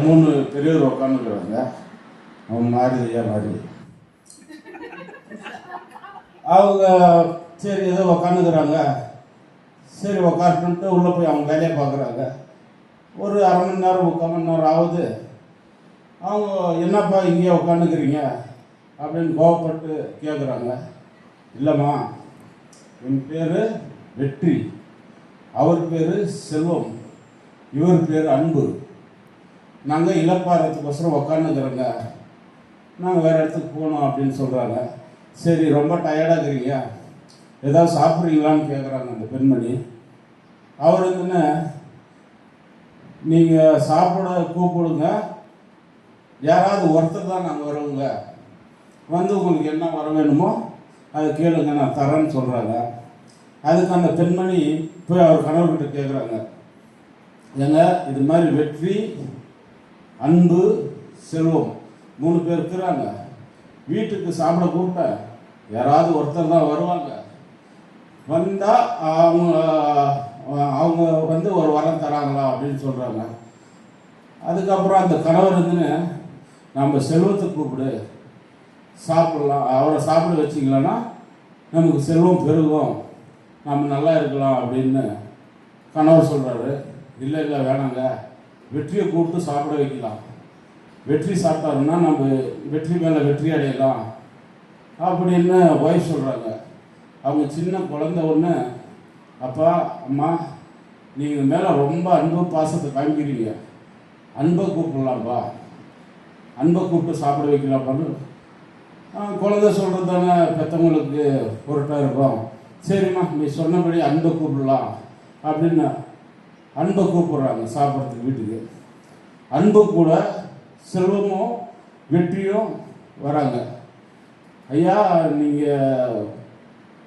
3 பெரியவர் உட்காந்துக்கிறாங்க. அவங்க மாறுதியா மாறி அவங்க சரி ஏதோ உக்காந்துக்கிறாங்க. சரி உக்காந்துட்டு உள்ளே போய் அவங்க வேலையை பார்க்குறாங்க. ஒரு அரை மணி நேரம் 3/4 மணி நேரம் ஆகுது. அவங்க என்னப்பா இங்கேயே உட்காந்துக்கிறீங்க அப்படின்னு கோவப்பட்டு கேட்குறாங்க. இல்லைம்மா, என் பேர் வெற்றி, அவர் பேர் செல்வம், இவர் பேர் அன்பு. நாங்கள் இலப்பாரத்துக்கோசரம் உக்காந்துக்கிறோங்க, நாங்கள் வேறு இடத்துக்கு போகணும் அப்படின்னு சொல்கிறாங்க. சரி, ரொம்ப டயர்டாக இருக்கிறீங்க, ஏதாவது சாப்பிட்றீங்களான்னு கேட்குறாங்க அந்த பெண்மணி. அவர் வந்துன்னு, நீங்கள் சாப்பிட கூப்பிடுங்க, யாராவது ஒருத்தர் தான் நாங்கள் வருவோங்க, வந்து உங்களுக்கு என்ன வர வேணுமோ அதை கேளுங்க, நான் தரேன்னு சொல்கிறாங்க. அதுக்கு அந்த பெண்மணி போய் அவர் கணவர்கிட்ட கேட்குறாங்க, ஏங்க இது மாதிரி வெற்றி, அன்பு, செல்வம் 3 பேர் இருக்கிறாங்க, வீட்டுக்கு சாப்பிட கூப்பிட்டேன், யாராவது ஒருத்தர் தான் வருவாங்க, வந்தால் அவங்க வந்து ஒரு வரம் தராங்களா அப்படின்னு சொல்கிறாங்க. அதுக்கப்புறம் அந்த கணவர் வந்துன்னு, நம்ம செல்வத்தை கூப்பிடு சாப்பிடலாம், அவரை சாப்பிட வச்சிங்களன்னா நமக்கு செல்வம் பெருகும், நம்ம நல்லா இருக்கலாம் அப்படின்னு கணவர் சொல்கிறாரு. இல்லை இல்லை வேணாங்க, வெற்றியை கூப்பிட்டு சாப்பிட வைக்கலாம், வெற்றி சாப்பிட்டாருன்னா நம்ம வெற்றி மேலே வெற்றி அடையலாம் அப்படின்னு ஒய்ஃப் சொல்கிறாங்க. அவங்க சின்ன குழந்தை ஒன்று, அப்பா அம்மா நீங்கள் மேலே ரொம்ப அன்பு பாசத்தை காமிக்கிறீங்க, அன்பை கூப்பிடலாம்ப்பா, அன்பை கூப்பிட்டு சாப்பிட வைக்கலாம்ப்பான்னு குழந்தை சொல்கிறது தானே பெற்றவங்களுக்கு பொருட்டாக இருக்கும். சரிம்மா நீ சொன்னபடி அன்பை கூப்பிடலாம் அப்படின்னு அன்பை கூப்பிட்றாங்க சாப்பிட்றதுக்கு வீட்டுக்கு. அன்பு கூட செல்வமும் வெற்றியும் வராங்க. ஐயா நீங்கள்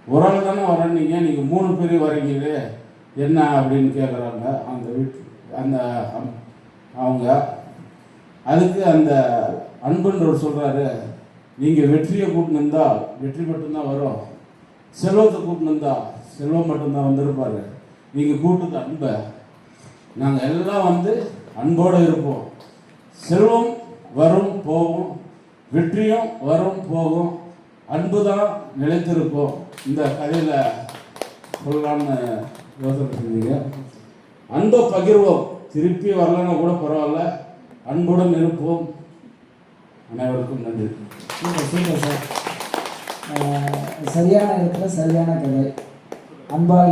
ஒரு ஆள் தானே வரீங்க, நீங்கள் 3 பேர் வரீங்களே என்ன அப்படின்னு கேட்குறாங்க அந்த அந்த அவங்க. அதுக்கு அந்த அன்புன்றவர் சொல்கிறாரு, நீங்கள் வெற்றியை கூட்டின்னு இருந்தால் வெற்றி மட்டும்தான் வரும், செல்வத்தை கூட்டின்னு இருந்தால் செல்வம் மட்டும்தான் வந்திருப்பார், நீங்கள் கூட்டுது அன்பை, நாங்கள் எல்லாம் வந்து அன்போடு இருப்போம், செல்வம் வரும் போகும், வெற்றியும் வரும் போகும், அன்பு தான் நிலைத்திருக்கும். இந்த கதையில் சொல்லலான்னு யோசனை செஞ்சீங்க. அன்பை பகிர்வோம், திருப்பி வரலன்னா கூட பரவாயில்ல, அன்புடன் இருப்போம். அனைவருக்கும் நன்றி. Super sir. சரியான இடத்துல சரியான கதை. அன்பாக